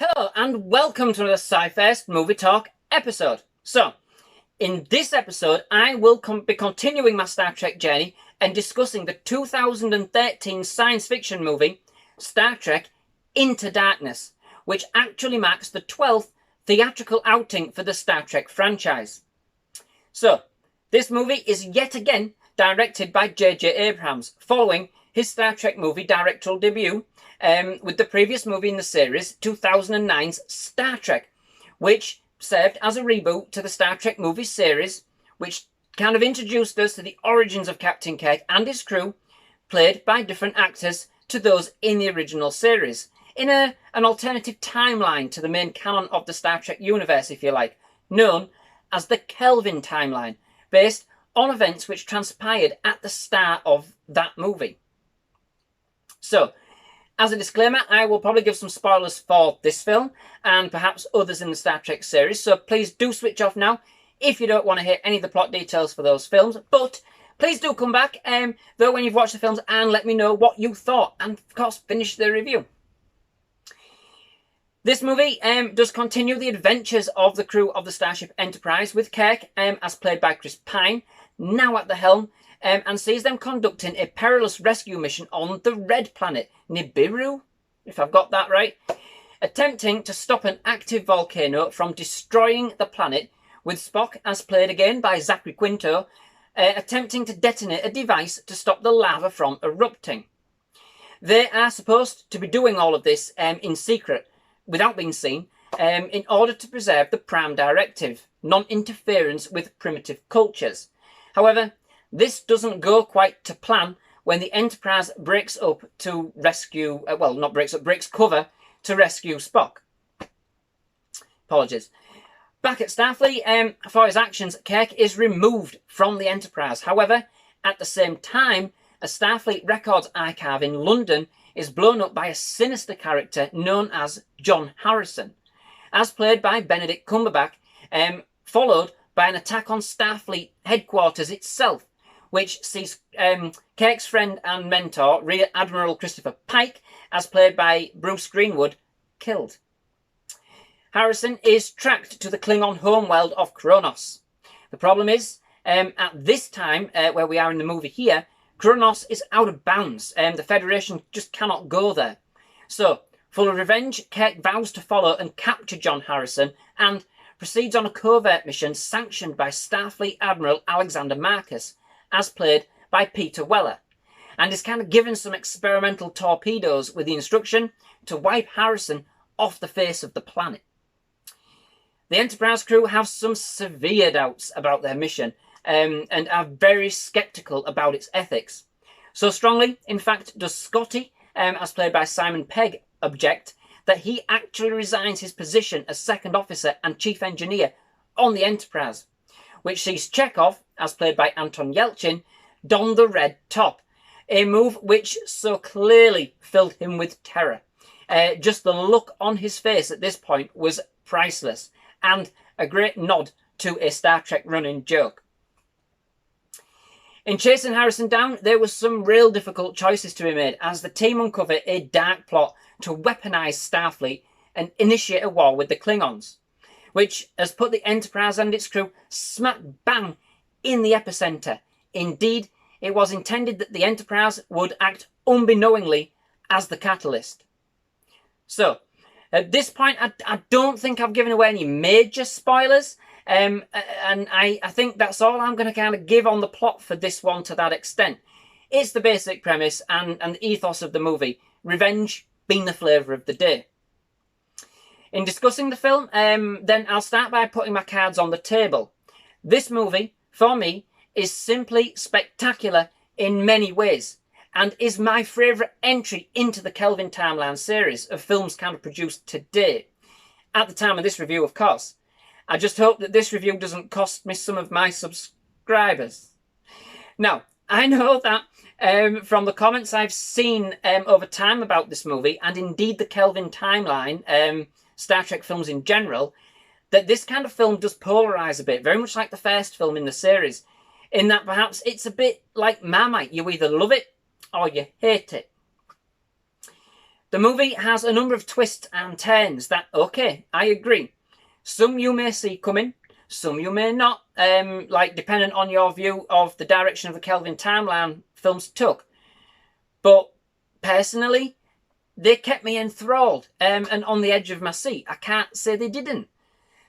Hello and welcome to another SciFirst MovieTalk episode. So, in this episode, I will be continuing my Star Trek journey and discussing the 2013 science fiction movie Star Trek Into Darkness, which actually marks the 12th theatrical outing for the Star Trek franchise. So, this movie is yet again directed by J.J. Abrams, following his Star Trek movie directorial debut with the previous movie in the series, 2009's Star Trek, which served as a reboot to the Star Trek movie series, which kind of introduced us to the origins of Captain Kirk and his crew, played by different actors to those in the original series, in an alternative timeline to the main canon of the Star Trek universe, if you like, known as the Kelvin timeline, based on events which transpired at the start of that movie. So, as a disclaimer, I will probably give some spoilers for this film and perhaps others in the Star Trek series, so please do switch off now if you don't want to hear any of the plot details for those films. But please do come back, though, when you've watched the films and let me know what you thought, and of course finish the review. This movie does continue the adventures of the crew of the Starship Enterprise, with Kirk, as played by Chris Pine, now at the helm, and sees them conducting a perilous rescue mission on the red planet, Nibiru, if I've got that right, attempting to stop an active volcano from destroying the planet, with Spock, as played again by Zachary Quinto, attempting to detonate a device to stop the lava from erupting. They are supposed to be doing all of this in secret, without being seen, in order to preserve the Prime Directive, non-interference with primitive cultures. However, this doesn't go quite to plan when the Enterprise breaks up to rescue, breaks cover to rescue Spock. Apologies. Back at Starfleet, for his actions, Kirk is removed from the Enterprise. However, at the same time, a Starfleet records archive in London is blown up by a sinister character known as John Harrison, as played by Benedict Cumberbatch, followed by an attack on Starfleet headquarters itself, which sees Kirk's friend and mentor, Rear Admiral Christopher Pike, as played by Bruce Greenwood, killed. Harrison is tracked to the Klingon homeworld of Kronos. The problem is, at this time, where we are in the movie here, Kronos is out of bounds. The Federation just cannot go there. So, full of revenge, Kirk vows to follow and capture John Harrison and proceeds on a covert mission sanctioned by Starfleet Admiral Alexander Marcus, as played by Peter Weller, and is kind of given some experimental torpedoes with the instruction to wipe Harrison off the face of the planet. The Enterprise crew have some severe doubts about their mission, and are very sceptical about its ethics. So strongly, in fact, does Scotty, as played by Simon Pegg, object that he actually resigns his position as second officer and chief engineer on the Enterprise, which sees Chekhov, as played by Anton Yelchin, don the red top, a move which so clearly filled him with terror. Just the look on his face at this point was priceless, and a great nod to a Star Trek running joke. In chasing Harrison down, there was some real difficult choices to be made, as the team uncover a dark plot to weaponize Starfleet and initiate a war with the Klingons, which has put the Enterprise and its crew smack bang in the epicenter. Indeed, it was intended that the Enterprise would act unbeknowingly as the catalyst. So, at this point, I don't think I've given away any major spoilers, and I think that's all I'm going to kind of give on the plot for this one to that extent. It's the basic premise and the ethos of the movie, revenge being the flavour of the day. In discussing the film, then I'll start by putting my cards on the table. This movie, for me, is simply spectacular in many ways, and is my favourite entry into the Kelvin Timeline series of films kind of produced today. At the time of this review, of course. I just hope that this review doesn't cost me some of my subscribers. Now, I know that from the comments I've seen over time about this movie, and indeed the Kelvin Timeline, Star Trek films in general, that this kind of film does polarise a bit, very much like the first film in the series, in that perhaps it's a bit like Marmite. You either love it or you hate it. The movie has a number of twists and turns that, okay, I agree. Some you may see coming, some you may not, like dependent on your view of the direction of the Kelvin timeline films took. But personally, they kept me enthralled and on the edge of my seat. I can't say they didn't.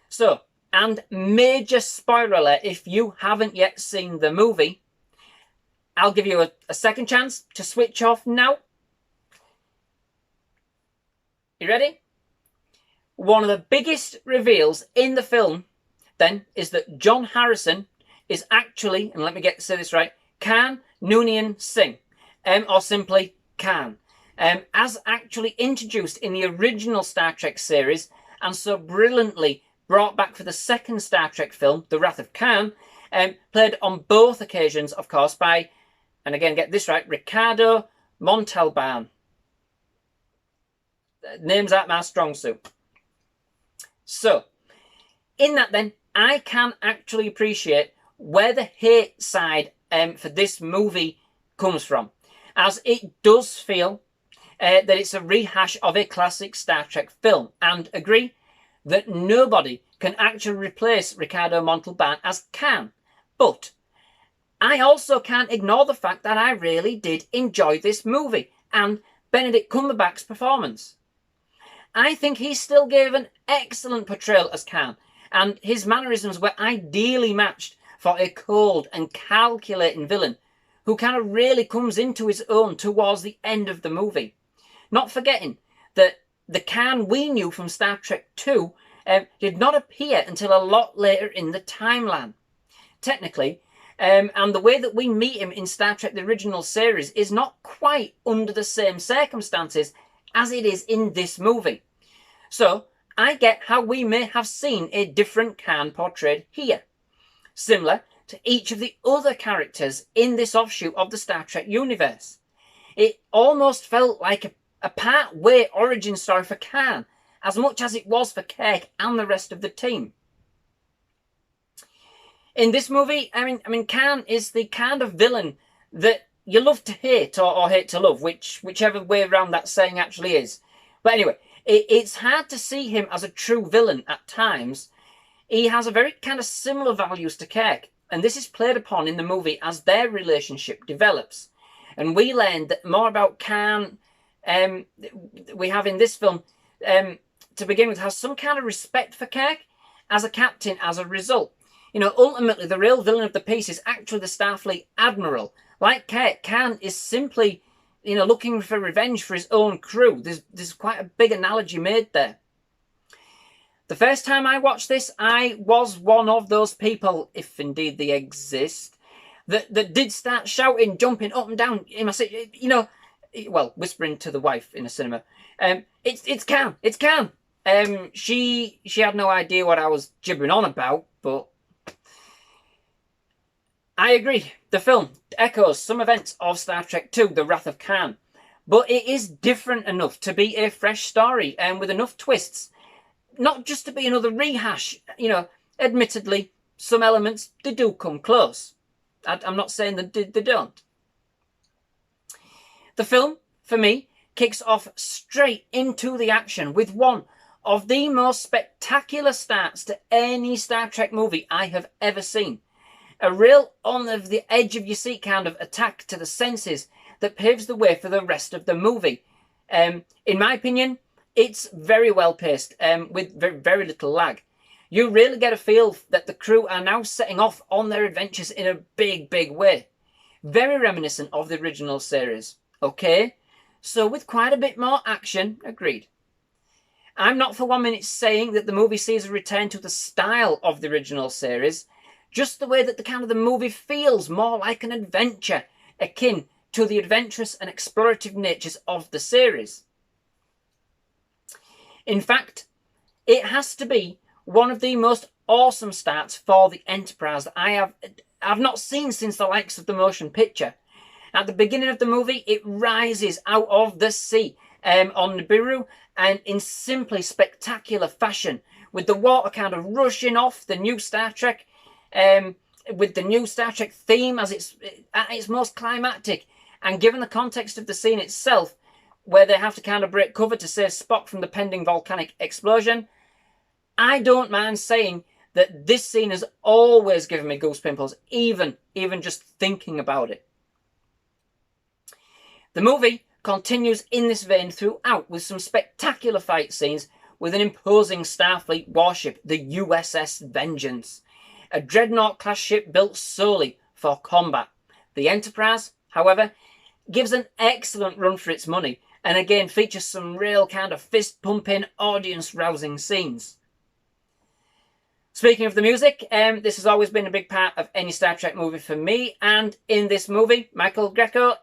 So, and major spoiler alert, if you haven't yet seen the movie, I'll give you a second chance to switch off now. You ready? One of the biggest reveals in the film, then, is that John Harrison is actually, and let me say this right, Khan Noonien Singh, or simply Khan, as actually introduced in the original Star Trek series, and so brilliantly brought back for the second Star Trek film, The Wrath of Khan, played on both occasions, of course, by, and again, get this right, Ricardo Montalban. Names aren't my strong suit. So, in that then, I can actually appreciate where the hate side for this movie comes from, as it does feel that it's a rehash of a classic Star Trek film, and agree that nobody can actually replace Ricardo Montalban as Khan. But I also can't ignore the fact that I really did enjoy this movie and Benedict Cumberbatch's performance. I think he still gave an excellent portrayal as Khan, and his mannerisms were ideally matched for a cold and calculating villain who kind of really comes into his own towards the end of the movie. Not forgetting that the Khan we knew from Star Trek II did not appear until a lot later in the timeline. Technically, and the way that we meet him in Star Trek the original series is not quite under the same circumstances as it is in this movie. So, I get how we may have seen a different Khan portrayed here, similar to each of the other characters in this offshoot of the Star Trek universe. It almost felt like a part-way origin story for Khan, as much as it was for Kirk and the rest of the team. In this movie, I mean, Khan is the kind of villain that you love to hate or hate to love, whichever way around that saying actually is. But anyway, it's hard to see him as a true villain at times. He has a very kind of similar values to Kirk, and this is played upon in the movie as their relationship develops. And we learn that more about Khan we have in this film, to begin with, has some kind of respect for Kirk as a captain as a result. You know, ultimately, the real villain of the piece is actually the Starfleet Admiral. Like Kirk, Khan is simply, you know, looking for revenge for his own crew. There's quite a big analogy made there. The first time I watched this, I was one of those people, if indeed they exist, that did start shouting, jumping up and down in my seat, you know, well, whispering to the wife in a cinema. It's Khan, it's Khan. She had no idea what I was gibbering on about, but I agree. The film echoes some events of Star Trek II, The Wrath of Khan, but it is different enough to be a fresh story and with enough twists, not just to be another rehash. You know, admittedly, some elements, they do come close. I'm not saying that they don't. The film, for me, kicks off straight into the action with one of the most spectacular starts to any Star Trek movie I have ever seen. A real on the edge of your seat kind of attack to the senses that paves the way for the rest of the movie. In my opinion, it's very well paced, with very little lag. You really get a feel that the crew are now setting off on their adventures in a big way. Very reminiscent of the original series. Okay, so with quite a bit more action, agreed. I'm not for 1 minute saying that the movie sees a return to the style of the original series, just the way that the movie feels more like an adventure, akin to the adventurous and explorative natures of the series. In fact, it has to be one of the most awesome starts for the Enterprise that I've not seen since the likes of the motion picture. At the beginning of the movie, it rises out of the sea on Nibiru, and in simply spectacular fashion, with the water kind of rushing off the new Star Trek, with the new Star Trek theme as it's at its most climactic, and given the context of the scene itself, where they have to kind of break cover to save Spock from the pending volcanic explosion. I don't mind saying that this scene has always given me goose pimples, even just thinking about it. The movie continues in this vein throughout with some spectacular fight scenes with an imposing Starfleet warship, the USS Vengeance, a dreadnought-class ship built solely for combat. The Enterprise, however, gives an excellent run for its money and again features some real kind of fist-pumping, audience-rousing scenes. Speaking of the music, this has always been a big part of any Star Trek movie for me, and in this movie, Michael Greco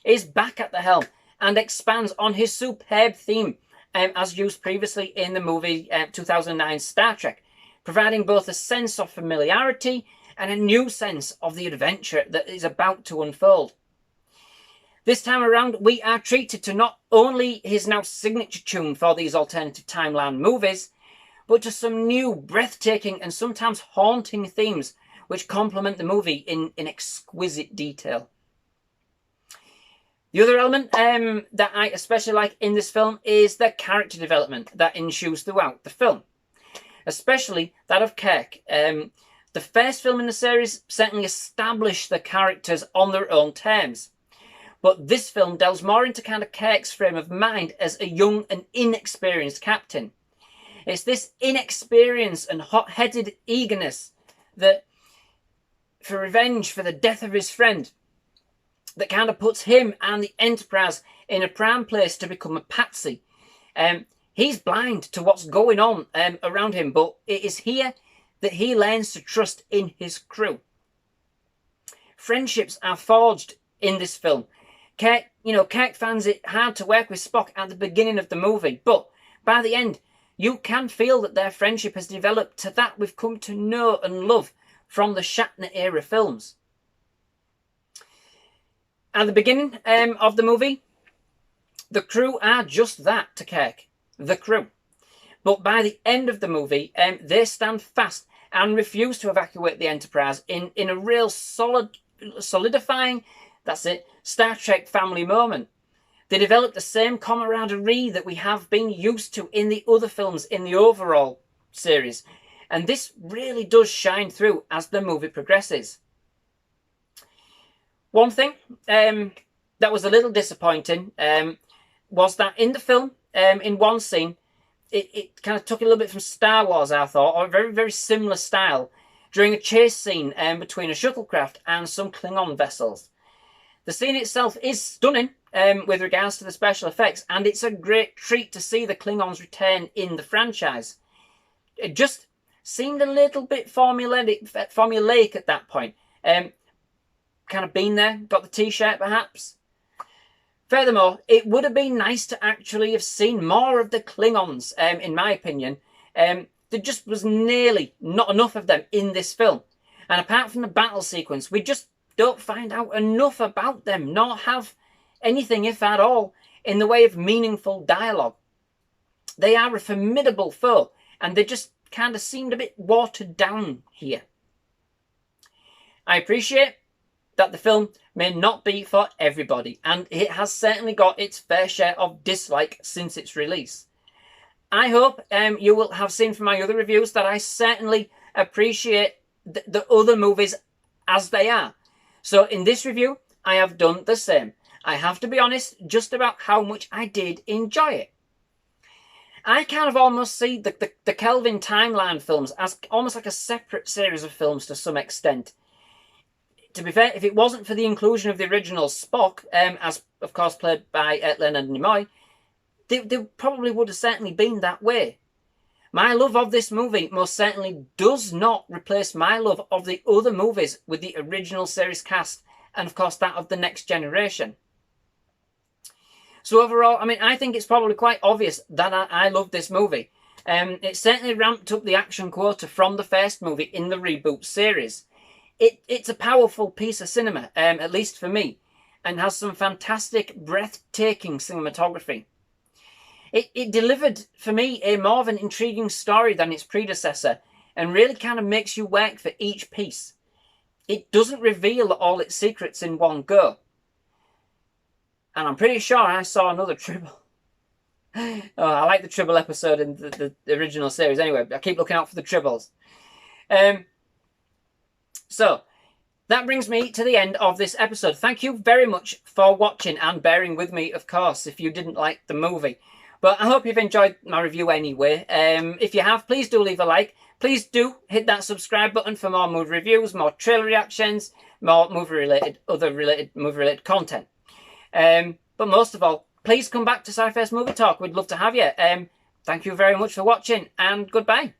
is back at the helm and expands on his superb theme as used previously in the movie 2009 Star Trek, providing both a sense of familiarity and a new sense of the adventure that is about to unfold. This time around, we are treated to not only his now signature tune for these alternative timeline movies, but to some new, breathtaking and sometimes haunting themes which complement the movie in exquisite detail. The other element that I especially like in this film is the character development that ensues throughout the film, especially that of Kirk. The first film in the series certainly established the characters on their own terms, but this film delves more into kind of Kirk's frame of mind as a young and inexperienced captain. It's this inexperience and hot-headed eagerness that for revenge for the death of his friend that kind of puts him and the Enterprise in a prime place to become a patsy. He's blind to what's going on around him, but it is here that he learns to trust in his crew. Friendships are forged in this film. Kirk finds it hard to work with Spock at the beginning of the movie, but by the end, you can feel that their friendship has developed to that we've come to know and love from the Shatner-era films. At the beginning of the movie, the crew are just that to Kirk, the crew. But by the end of the movie, they stand fast and refuse to evacuate the Enterprise in a real solidifying, that's it, Star Trek family moment. They develop the same camaraderie that we have been used to in the other films in the overall series. And this really does shine through as the movie progresses. One thing that was a little disappointing was that in the film, in one scene, it kind of took a little bit from Star Wars, I thought, or a very, very similar style, during a chase scene between a shuttlecraft and some Klingon vessels. The scene itself is stunning with regards to the special effects, and it's a great treat to see the Klingons return in the franchise. It just seemed a little bit formulaic at that point. Kind of been there, got the t-shirt perhaps. Furthermore, it would have been nice to actually have seen more of the Klingons, in my opinion. There just was nearly not enough of them in this film. And apart from the battle sequence, we just don't find out enough about them, nor have anything, if at all, in the way of meaningful dialogue. They are a formidable foe, and they just kind of seemed a bit watered down here. I appreciate that the film may not be for everybody, and it has certainly got its fair share of dislike since its release. I hope you will have seen from my other reviews that I certainly appreciate the other movies as they are. So in this review, I have done the same. I have to be honest just about how much I did enjoy it. I kind of almost see the Kelvin timeline films as almost like a separate series of films to some extent. To be fair, if it wasn't for the inclusion of the original Spock, as of course played by Leonard Nimoy, they probably would have certainly been that way. My love of this movie most certainly does not replace my love of the other movies with the original series cast, and of course that of The Next Generation. So overall, I mean, I think it's probably quite obvious that I love this movie. It certainly ramped up the action quota from the first movie in the reboot series. It's a powerful piece of cinema, at least for me, and has some fantastic, breathtaking cinematography. It delivered, for me, a more of an intriguing story than its predecessor, and really kind of makes you work for each piece. It doesn't reveal all its secrets in one go. And I'm pretty sure I saw another Tribble. Oh, I like the Tribble episode in the original series. Anyway, I keep looking out for the Tribbles. So, that brings me to the end of this episode. Thank you very much for watching and bearing with me, of course, if you didn't like the movie. But I hope you've enjoyed my review anyway. If you have, please do leave a like. Please do hit that subscribe button for more movie reviews, more trailer reactions, more other movie-related content. But most of all, please come back to SciFirst Movie Talk. We'd love to have you. Thank you very much for watching, and goodbye.